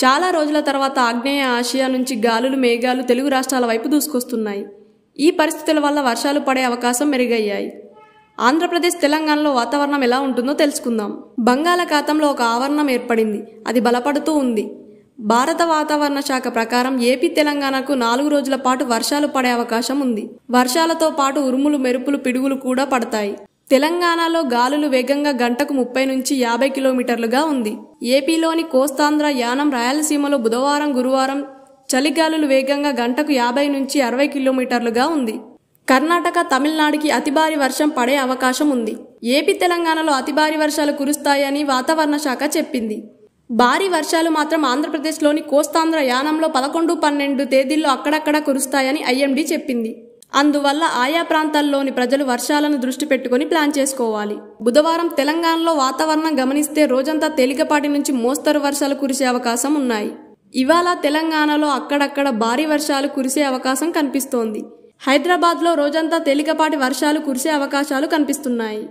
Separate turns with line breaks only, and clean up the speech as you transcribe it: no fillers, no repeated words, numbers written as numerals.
చాలా రోజుల తర్వాత ఆగ్నేయ ఆసియా నుంచి గాలులు మేఘాలు తెలుగు రాష్ట్రాల వైపు దూసుకొస్తున్నాయి. ఈ పరిస్థితుల వల్ల వర్షాలు పడే అవకాశం మెరుగయ్యాయి. ఆంధ్రప్రదేశ్ తెలంగాణలో వాతావరణం ఎలా ఉంటుందో తెలుసుకుందాం. బంగాళాఖాతంలో ఒక ఆవరణం ఏర్పడింది. అది బలపడుతూ ఉంది. భారత వాతావరణ శాఖ ప్రకారం ఏపీ తెలంగాణకు 4 రోజుల పాటు వర్షాలు పడే అవకాశం ఉంది. వర్షాలతో పాటు ఉరుములు మెరుపులు పిడుగులు కూడా పడతాయి. తెలంగాణలో గాలులు వేగంగా గంటకు 30 నుంచి 50 కిలోమీటర్లుగా ఉంది. ఏపీలోని కోస్తాంధ్ర యానం రాయలసీమలో బుధవారం గురువారం చలిగాలులు వేగంగా గంటకు 50 నుంచి 60 కిలోమీటర్లుగా ఉంది. కర్ణాటక తమిళనాడుకి అతి భారీ వర్షం పడే అవకాశం ఉంది. ఏపీ తెలంగాణలో అతి భారీ వర్షాలు కురుస్తాయని వాతావరణ శాఖ చెప్పింది. భారీ వర్షాలు మాత్రం ఆంధ్రప్రదేశ్లోని కోస్తాంధ్ర యానంలో 11, 12 తేదీల్లో అక్కడక్కడ కురుస్తాయని ఐఎండీ చెప్పింది. అందువల్ల ఆయా ప్రాంతాల్లోని ప్రజలు వర్షాలను దృష్టి పెట్టుకుని ప్లాన్ చేసుకోవాలి. బుధవారం తెలంగాణలో వాతావరణం గమనిస్తే రోజంతా తేలికపాటి నుంచి మోస్తరు వర్షాలు కురిసే అవకాశం ఉన్నాయి. ఇవాళ తెలంగాణలో అక్కడక్కడ భారీ వర్షాలు కురిసే అవకాశం కనిపిస్తోంది. హైదరాబాద్లో రోజంతా తేలికపాటి వర్షాలు కురిసే అవకాశాలు కనిపిస్తున్నాయి.